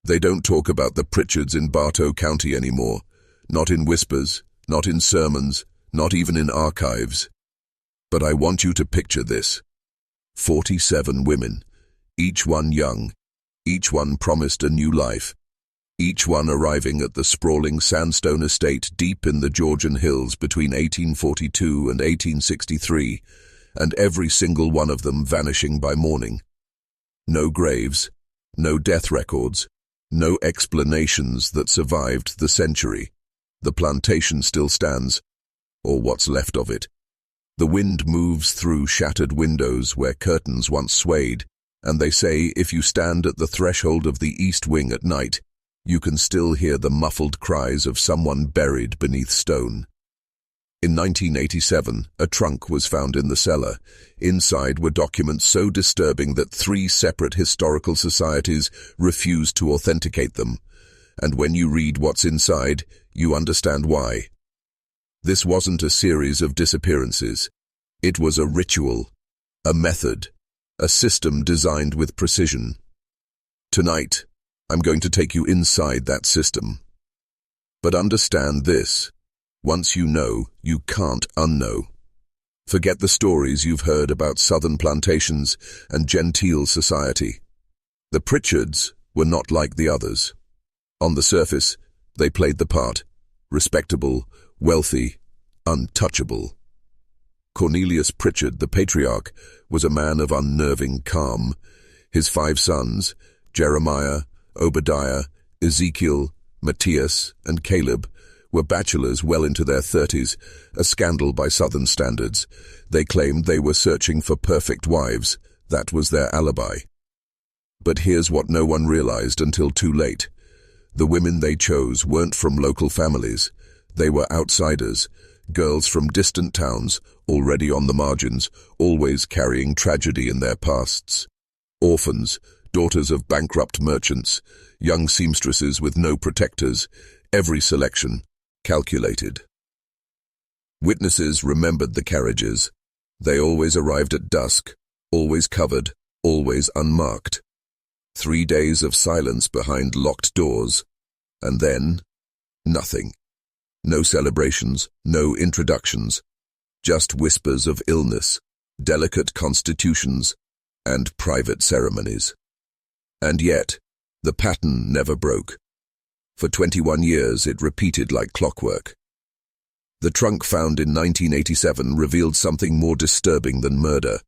They don't talk about the Pritchards in Bartow County anymore. Not in whispers, not in sermons, not even in archives. But I want you to picture this. 47 women, each one young, each one promised a new life, each one arriving at the sprawling sandstone estate deep in the Georgian hills between 1842 and 1863, and every single one of them vanishing by morning. No graves, no death records, no explanations that survived the century. The plantation still stands, or what's left of it. The wind moves through shattered windows where curtains once swayed, and they say if you stand at the threshold of the east wing at night, you can still hear the muffled cries of someone buried beneath stone. In 1987, a trunk was found in the cellar. Inside were documents so disturbing that 3 separate historical societies refused to authenticate them. And when you read what's inside, you understand why. This wasn't a series of disappearances. It was a ritual, a method, a system designed with precision. Tonight, I'm going to take you inside that system. But understand this. Once you know, you can't unknow. Forget the stories you've heard about southern plantations and genteel society. The Pritchards were not like the others. On the surface, they played the part. Respectable, wealthy, untouchable. Cornelius Pritchard, the patriarch, was a man of unnerving calm. His 5 sons, Jeremiah, Obadiah, Ezekiel, Matthias, and Caleb, were bachelors well into their 30s, a scandal by southern standards. They claimed they were searching for perfect wives. That was their alibi. But here's what no one realized until too late. The women they chose weren't from local families. They were outsiders, girls from distant towns, already on the margins, always carrying tragedy in their pasts. Orphans, daughters of bankrupt merchants, young seamstresses with no protectors, every selection calculated. Witnesses remembered the carriages. They always arrived at dusk, always covered, always unmarked. 3 days of silence behind locked doors, and then nothing. No celebrations, no introductions, just whispers of illness, delicate constitutions, and private ceremonies. And yet, the pattern never broke. For 21 years it repeated like clockwork. The trunk found in 1987 revealed something more disturbing than murder.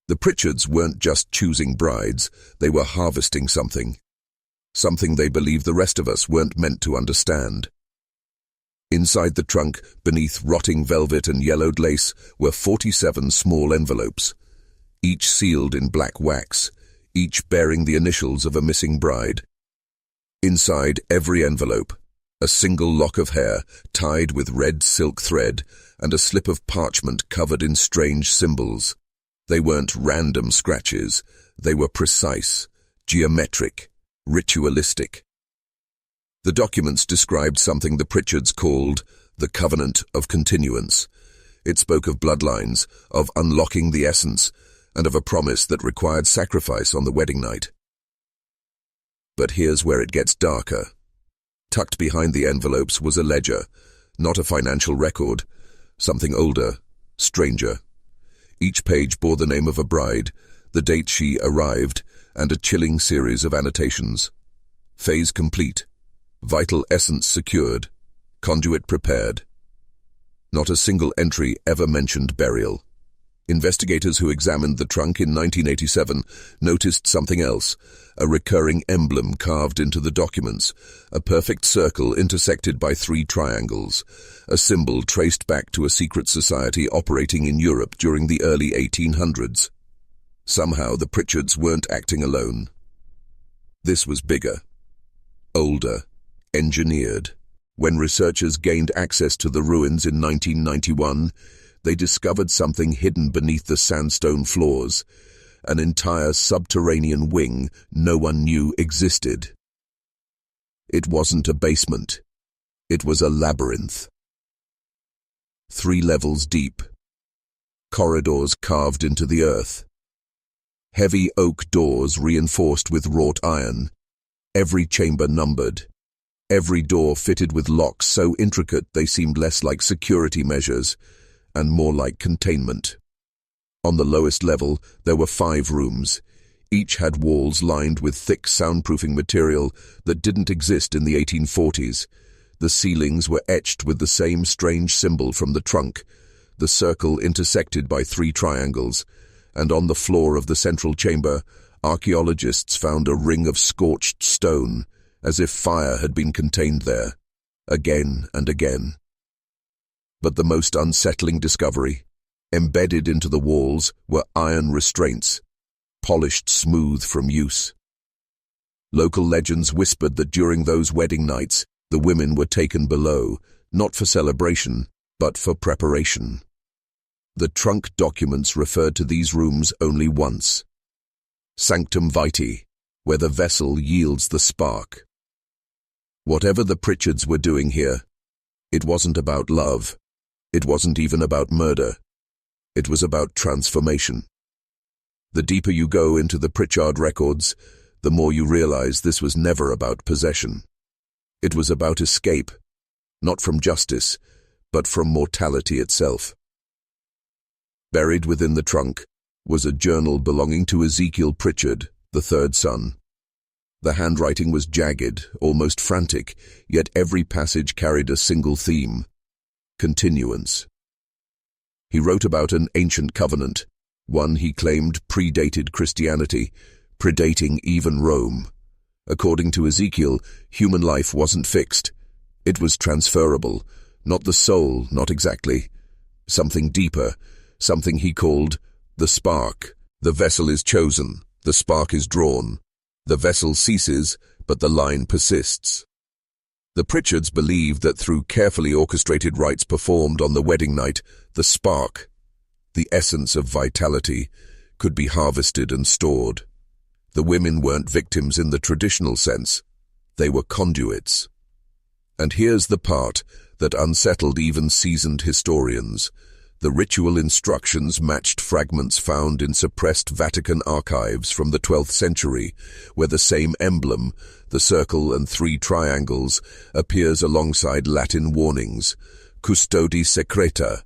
The Pritchards weren't just choosing brides, they were harvesting something. Something they believed the rest of us weren't meant to understand. Inside the trunk, beneath rotting velvet and yellowed lace, were 47 small envelopes, each sealed in black wax, each bearing the initials of a missing bride. Inside every envelope, a single lock of hair tied with red silk thread and a slip of parchment covered in strange symbols. They weren't random scratches, they were precise, geometric, ritualistic. The documents described something the Pritchards called the Covenant of Continuance. It spoke of bloodlines, of unlocking the essence, and of a promise that required sacrifice on the wedding night. But here's where it gets darker. Tucked behind the envelopes was a ledger, not a financial record, something older, stranger. Each page bore the name of a bride, the date she arrived, and a chilling series of annotations. Phase complete, vital essence secured, conduit prepared. Not a single entry ever mentioned burial. Investigators who examined the trunk in 1987 noticed something else, a recurring emblem carved into the documents, a perfect circle intersected by 3 triangles, a symbol traced back to a secret society operating in Europe during the early 1800s. Somehow the Pritchards weren't acting alone. This was bigger, older, engineered. When researchers gained access to the ruins in 1991, they discovered something hidden beneath the sandstone floors, an entire subterranean wing no one knew existed. It wasn't a basement. It was a labyrinth. 3 levels deep. Corridors carved into the earth. Heavy oak doors reinforced with wrought iron. every chamber numbered, every door fitted with locks so intricate they seemed less like security measures and more like containment. On the lowest level, there were 5 rooms. Each had walls lined with thick soundproofing material that didn't exist in the 1840s. The ceilings were etched with the same strange symbol from the trunk, the circle intersected by 3 triangles, and on the floor of the central chamber, archaeologists found a ring of scorched stone, as if fire had been contained there, again and again. But the most unsettling discovery, embedded into the walls, were iron restraints, polished smooth from use. Local legends whispered that during those wedding nights, the women were taken below, not for celebration, but for preparation. The trunk documents referred to these rooms only once. Sanctum Vitae, where the vessel yields the spark. Whatever the Pritchards were doing here, it wasn't about love. It wasn't even about murder. It was about transformation. The deeper you go into the Pritchard records, the more you realize this was never about possession. It was about escape, not from justice, but from mortality itself. Buried within the trunk was a journal belonging to Ezekiel Pritchard, the 3rd son. The handwriting was jagged, almost frantic, yet every passage carried a single theme: continuance. He wrote about an ancient covenant, one he claimed predated Christianity, predating even Rome. According to Ezekiel, human life wasn't fixed. It was transferable, not the soul, not exactly. Something deeper, something he called the spark. The vessel is chosen, the spark is drawn. The vessel ceases, but the line persists. The Pritchards believed that through carefully orchestrated rites performed on the wedding night, the spark, the essence of vitality, could be harvested and stored. The women weren't victims in the traditional sense. They were conduits. And here's the part that unsettled even seasoned historians. The ritual instructions matched fragments found in suppressed Vatican archives from the 12th century, where the same emblem, the circle and 3 triangles, appears alongside Latin warnings: Custodi secreta,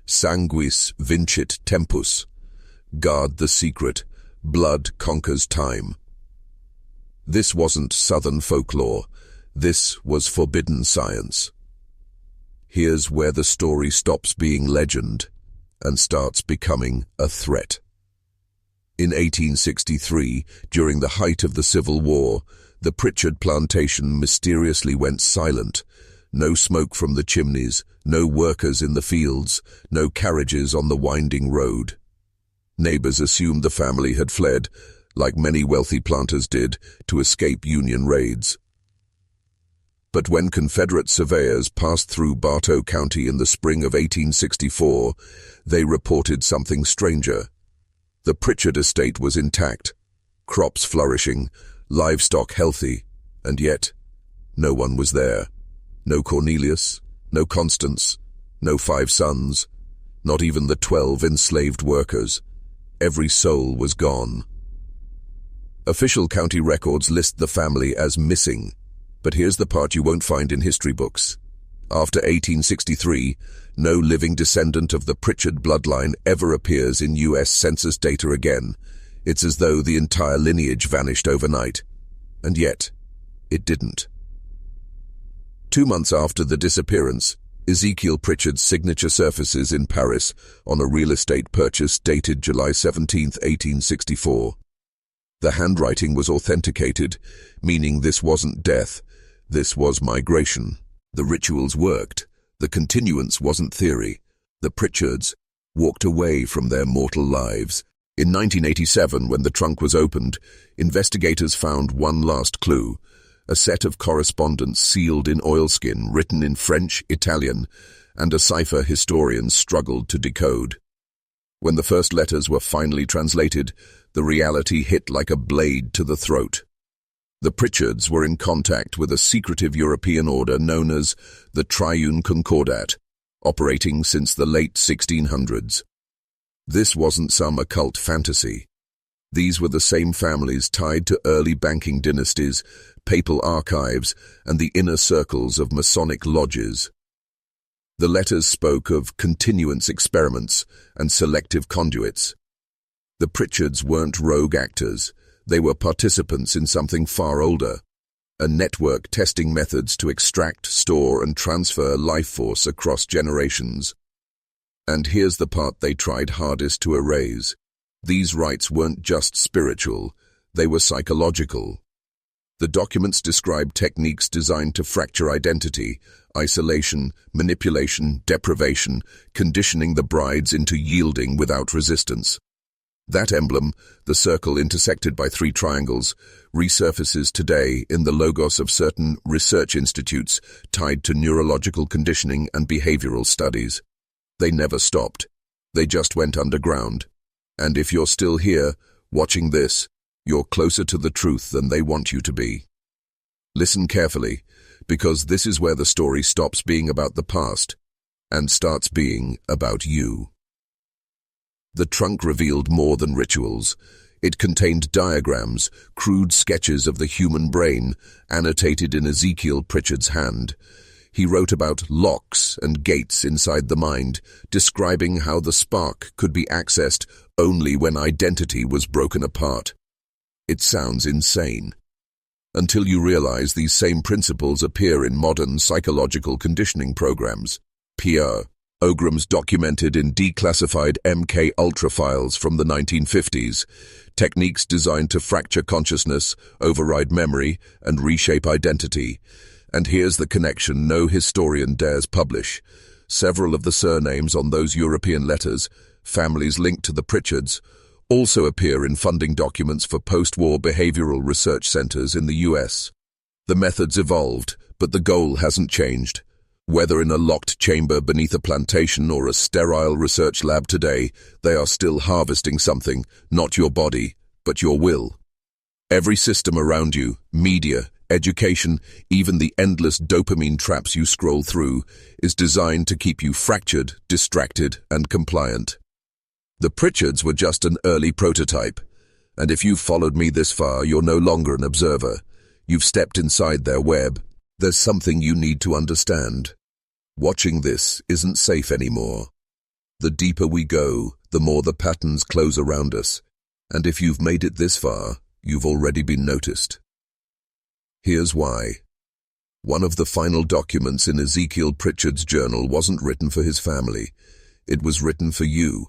sanguis vincit tempus. Guard the secret, blood conquers time. This wasn't Southern folklore. This was forbidden science. Here's where the story stops being legend and starts becoming a threat. In 1863, during the height of the Civil War, the Pritchard plantation mysteriously went silent. No smoke from the chimneys, no workers in the fields, no carriages on the winding road. Neighbors assumed the family had fled, like many wealthy planters did, to escape Union raids. But when Confederate surveyors passed through Bartow County in the spring of 1864, they reported something stranger. The Pritchard estate was intact, crops flourishing, livestock healthy, and yet no one was there. No Cornelius, no Constance, no 5 sons, not even the 12 enslaved workers. Every soul was gone. Official county records list the family as missing. But here's the part you won't find in history books. After 1863, no living descendant of the Pritchard bloodline ever appears in U.S. Census data again. It's as though the entire lineage vanished overnight. And yet, it didn't. 2 months after the disappearance, Ezekiel Pritchard's signature surfaces in Paris on a real estate purchase dated July 17, 1864. The handwriting was authenticated, meaning this wasn't death. This was migration. The rituals worked. The continuance wasn't theory. The Pritchards walked away from their mortal lives. In 1987, when the trunk was opened, investigators found one last clue: a set of correspondence sealed in oilskin, written in French, Italian, and a cipher historians struggled to decode. When the first letters were finally translated, the reality hit like a blade to the throat. The Pritchards were in contact with a secretive European order known as the Triune Concordat, operating since the late 1600s. This wasn't some occult fantasy. These were the same families tied to early banking dynasties, papal archives and the inner circles of Masonic lodges. The letters spoke of continuance experiments and selective conduits. The Pritchards weren't rogue actors. They were participants in something far older, a network testing methods to extract, store, and transfer life force across generations. And here's the part they tried hardest to erase. These rites weren't just spiritual, they were psychological. The documents described techniques designed to fracture identity, isolation, manipulation, deprivation, conditioning the brides into yielding without resistance. That emblem, the circle intersected by 3 triangles, resurfaces today in the logos of certain research institutes tied to neurological conditioning and behavioral studies. They never stopped. They just went underground. And if you're still here, watching this, you're closer to the truth than they want you to be. Listen carefully, because this is where the story stops being about the past and starts being about you. The trunk revealed more than rituals. It contained diagrams, crude sketches of the human brain, annotated in Ezekiel Pritchard's hand. He wrote about locks and gates inside the mind, describing how the spark could be accessed only when identity was broken apart. It sounds insane. Until you realize these same principles appear in modern psychological conditioning programs. Pierre Ogram's documented in declassified MK Ultra files from the 1950s, techniques designed to fracture consciousness, override memory, and reshape identity. And here's the connection no historian dares publish. Several of the surnames on those European letters, families linked to the Pritchards, also appear in funding documents for post-war behavioral research centers in the US. The methods evolved, but the goal hasn't changed. Whether in a locked chamber beneath a plantation or a sterile research lab today, they are still harvesting something, not your body, but your will. Every system around you, media, education, even the endless dopamine traps you scroll through, is designed to keep you fractured, distracted, and compliant. The Pritchards were just an early prototype, and if you've followed me this far, you're no longer an observer. You've stepped inside their web. There's something you need to understand. Watching this isn't safe anymore. The deeper we go, the more the patterns close around us, and if you've made it this far, you've already been noticed. Here's why. One of the final documents in Ezekiel Pritchard's journal wasn't written for his family. It was written for you.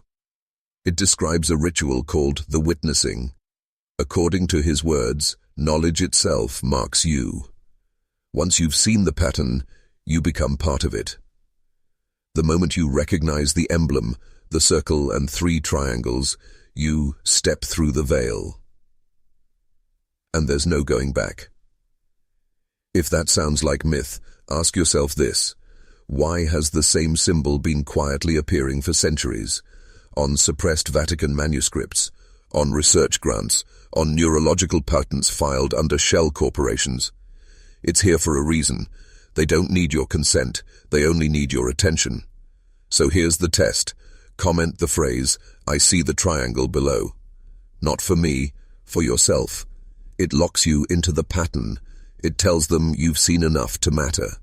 It describes a ritual called the witnessing. According to his words, knowledge itself marks you. Once you've seen the pattern, you become part of it. The moment you recognize the emblem, the circle and 3 triangles, you step through the veil. And there's no going back. If that sounds like myth, ask yourself this. Why has the same symbol been quietly appearing for centuries? On suppressed Vatican manuscripts, on research grants, on neurological patents filed under shell corporations. It's here for a reason. They don't need your consent, they only need your attention. So here's the test. Comment the phrase, "I see the triangle" below. Not for me, for yourself. It locks you into the pattern. It tells them you've seen enough to matter.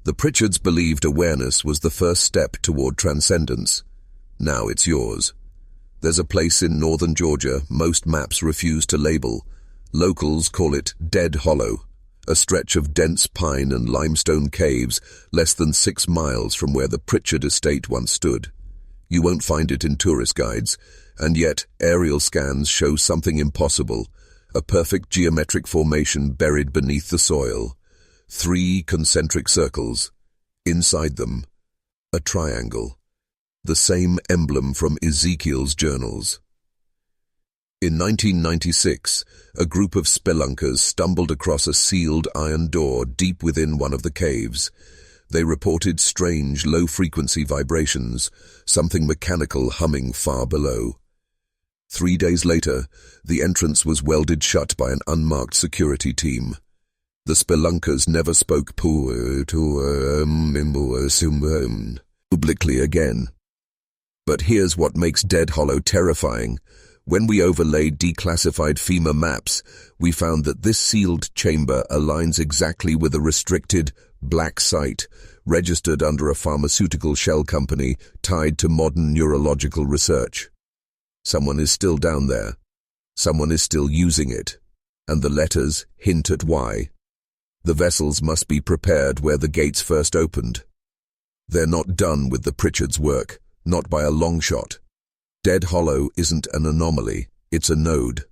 The Pritchards believed awareness was the first step toward transcendence. Now it's yours. There's a place in northern Georgia most maps refuse to label. Locals call it Dead Hollow, a stretch of dense pine and limestone caves less than 6 miles from where the Pritchard estate once stood. You won't find it in tourist guides, and yet aerial scans show something impossible, a perfect geometric formation buried beneath the soil. 3 concentric circles. Inside them, a triangle. The same emblem from Ezekiel's journals. In 1996, a group of spelunkers stumbled across a sealed iron door deep within one of the caves. They reported strange, low-frequency vibrations, something mechanical humming far below. 3 days later, the entrance was welded shut by an unmarked security team. The spelunkers never spoke publicly again. But here's what makes Dead Hollow terrifying. When we overlaid declassified FEMA maps, we found that this sealed chamber aligns exactly with a restricted, black site registered under a pharmaceutical shell company tied to modern neurological research. Someone is still down there. Someone is still using it. And the letters hint at why. The vessels must be prepared where the gates first opened. They're not done with the Pritchards' work, not by a long shot. Dead Hollow isn't an anomaly, it's a node.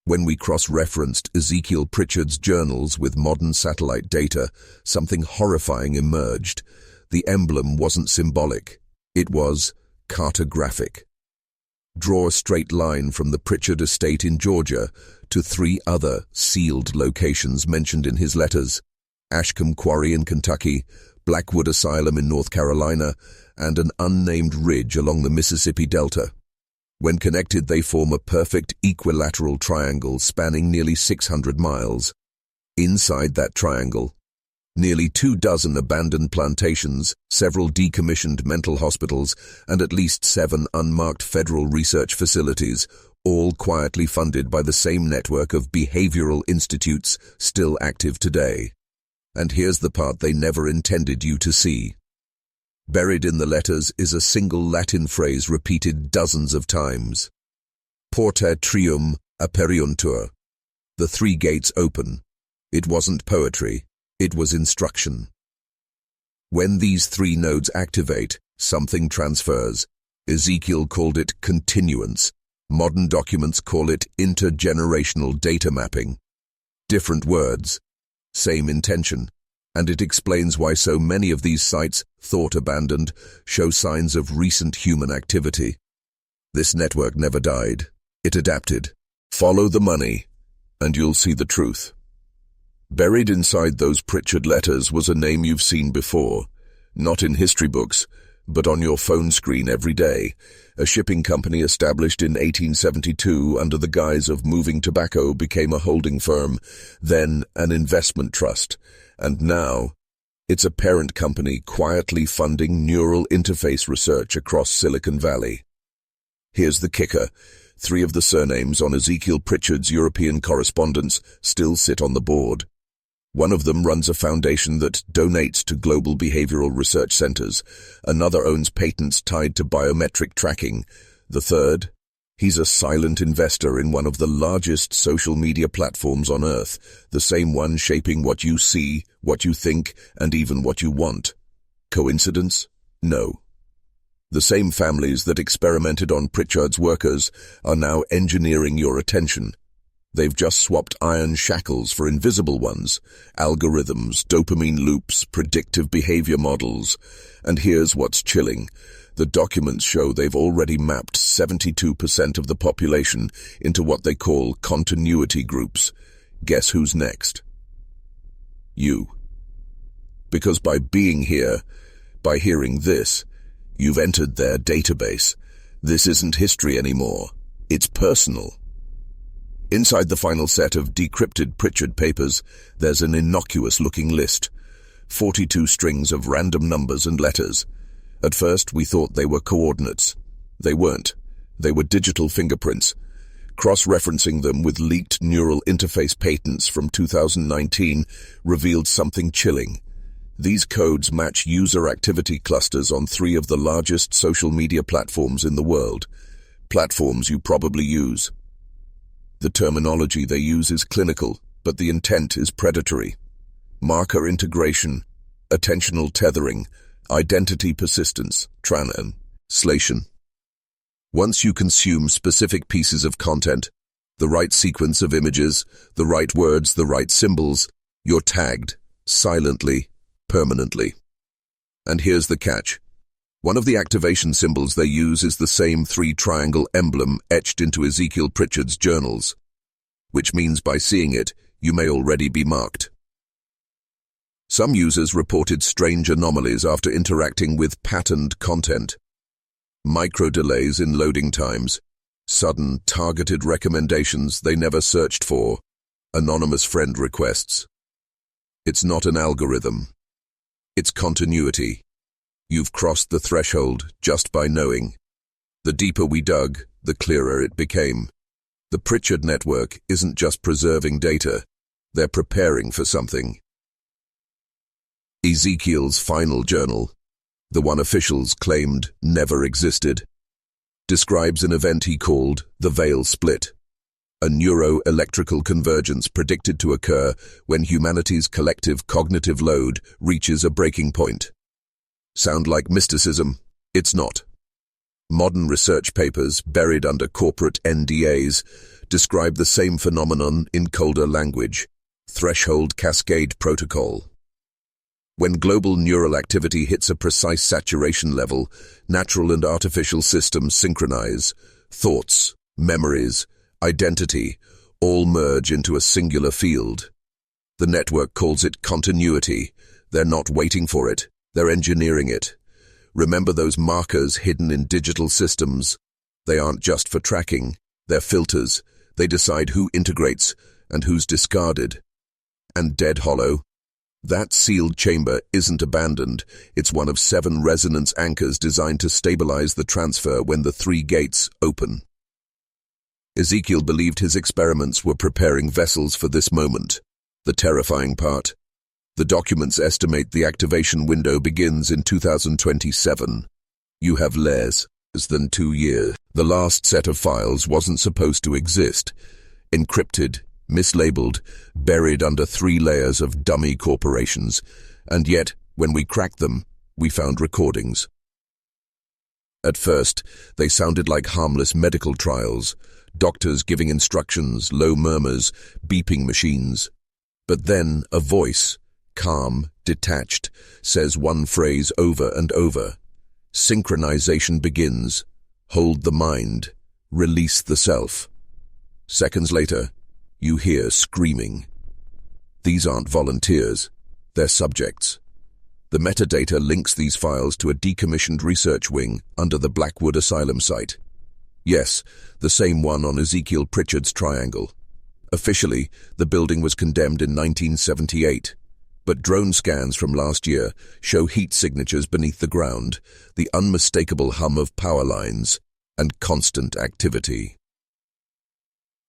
When we cross-referenced Ezekiel Pritchard's journals with modern satellite data, something horrifying emerged. The emblem wasn't symbolic, it was cartographic. Draw a straight line from the Pritchard estate in Georgia to 3 other sealed locations mentioned in his letters: Ashcombe Quarry in Kentucky, Blackwood Asylum in North Carolina, and an unnamed ridge along the Mississippi Delta. When connected, they form a perfect equilateral triangle spanning nearly 600 miles. Inside that triangle, nearly 24 abandoned plantations, several decommissioned mental hospitals, and at least 7 unmarked federal research facilities, all quietly funded by the same network of behavioral institutes still active today. And here's the part they never intended you to see. Buried in the letters is a single Latin phrase repeated dozens of times. Porta trium aperiuntur. The 3 gates open. It wasn't poetry, it was instruction. When these 3 nodes activate, something transfers. Ezekiel called it continuance. Modern documents call it intergenerational data mapping. Different words, same intention. And it explains why so many of these sites, thought abandoned, show signs of recent human activity. This network never died. It adapted. Follow the money, and you'll see the truth. Buried inside those Pritchard letters was a name you've seen before, not in history books, but on your phone screen every day. A shipping company established in 1872 under the guise of moving tobacco became a holding firm, then an investment trust. And now, it's a parent company quietly funding neural interface research across Silicon Valley. Here's the kicker. 3 of the surnames on Ezekiel Pritchard's European correspondence still sit on the board. One of them runs a foundation that donates to global behavioral research centers. Another owns patents tied to biometric tracking. The third, he's a silent investor in one of the largest social media platforms on Earth, the same one shaping what you see, what you think, and even what you want. Coincidence? No. The same families that experimented on Pritchard's workers are now engineering your attention. They've just swapped iron shackles for invisible ones, algorithms, dopamine loops, predictive behavior models. And here's what's chilling. The documents show they've already mapped 72% of the population into what they call continuity groups. Guess who's next? You. Because by being here, by hearing this, you've entered their database. This isn't history anymore. It's personal. Inside the final set of decrypted Pritchard papers, there's an innocuous-looking list. 42 strings of random numbers and letters. At first, we thought they were coordinates. They weren't. They were digital fingerprints. Cross-referencing them with leaked neural interface patents from 2019 revealed something chilling. These codes match user activity clusters on 3 of the largest social media platforms in the world. Platforms you probably use. The terminology they use is clinical, but the intent is predatory. Marker integration, attentional tethering, identity persistence, translation. Once you consume specific pieces of content, the right sequence of images, the right words, the right symbols, you're tagged, silently, permanently. And here's the catch. One of the activation symbols they use is the same 3-triangle emblem etched into Ezekiel Pritchard's journals, which means by seeing it, you may already be marked. Some users reported strange anomalies after interacting with patterned content. Micro delays in loading times, sudden targeted recommendations they never searched for, anonymous friend requests. It's not an algorithm. It's continuity. You've crossed the threshold just by knowing. The deeper we dug, the clearer it became. The Pritchard network isn't just preserving data, they're preparing for something. Ezekiel's final journal, the one officials claimed never existed, describes an event he called the veil split, a neuro-electrical convergence predicted to occur when humanity's collective cognitive load reaches a breaking point. Sound like mysticism? It's not. Modern research papers, buried under corporate NDAs, describe the same phenomenon in colder language: threshold cascade protocol. When global neural activity hits a precise saturation level, natural and artificial systems synchronize. Thoughts, memories, identity, all merge into a singular field. The network calls it continuity. They're not waiting for it, they're engineering it. Remember those markers hidden in digital systems? They aren't just for tracking, they're filters. They decide who integrates and who's discarded. And Dead Hollow? That sealed chamber isn't abandoned. It's one of 7 resonance anchors designed to stabilize the transfer when the 3 gates open. Ezekiel believed his experiments were preparing vessels for this moment. The terrifying part: the documents estimate the activation window begins in 2027. You have less than 2 years. The last set of files wasn't supposed to exist. Encrypted, mislabeled, buried under 3 layers of dummy corporations. And yet, when we cracked them, we found recordings. At first, they sounded like harmless medical trials, doctors giving instructions, low murmurs, beeping machines. But then a voice, calm, detached, says one phrase over and over. Synchronization begins. Hold the mind. Release the self. Seconds later, you hear screaming. These aren't volunteers. They're subjects. The metadata links these files to a decommissioned research wing under the Blackwood Asylum site. Yes, the same one on Ezekiel Pritchard's triangle. Officially, the building was condemned in 1978, but drone scans from last year show heat signatures beneath the ground, the unmistakable hum of power lines, and constant activity.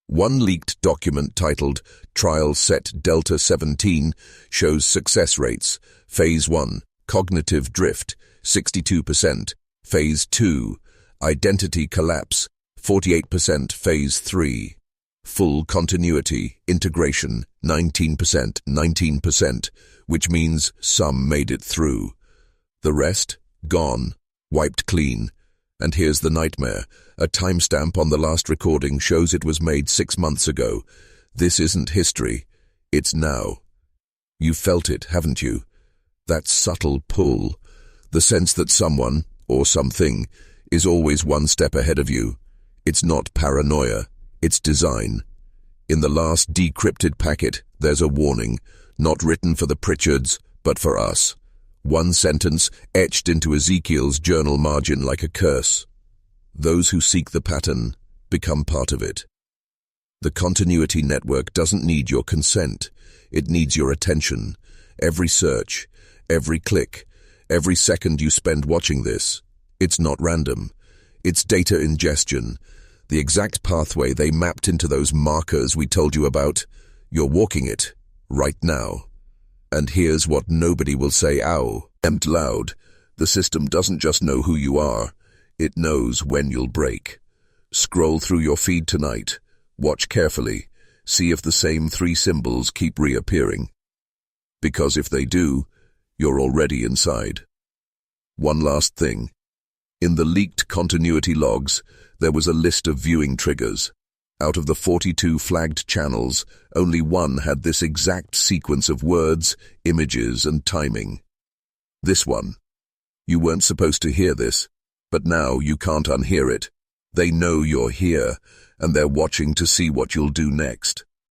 One leaked document titled Trial Set Delta 17 shows success rates. Phase 1, cognitive drift, 62%. Phase 2, identity collapse, 48%. Phase 3, full continuity, integration, 19%, which means some made it through. The rest, gone, wiped clean. And here's the nightmare. A timestamp on the last recording shows it was made 6 months ago. This isn't history. It's now. You felt it, haven't you? That subtle pull. The sense that someone, or something, is always one step ahead of you. It's not paranoia. It's design. In the last decrypted packet, there's a warning, not written for the Pritchards, but for us. One sentence etched into Ezekiel's journal margin like a curse. Those who seek the pattern become part of it. The continuity network doesn't need your consent. It needs your attention. Every search, every click, every second you spend watching this. It's not random. It's data ingestion. The exact pathway they mapped into those markers we told you about. You're walking it, right now. And here's what nobody will say out loud. The system doesn't just know who you are. It knows when you'll break. Scroll through your feed tonight. Watch carefully. See if the same 3 symbols keep reappearing. Because if they do, you're already inside. One last thing. In the leaked continuity logs, there was a list of viewing triggers. Out of the 42 flagged channels, only 1 had this exact sequence of words, images, and timing. This one. You weren't supposed to hear this, but now you can't unhear it. They know you're here, and they're watching to see what you'll do next.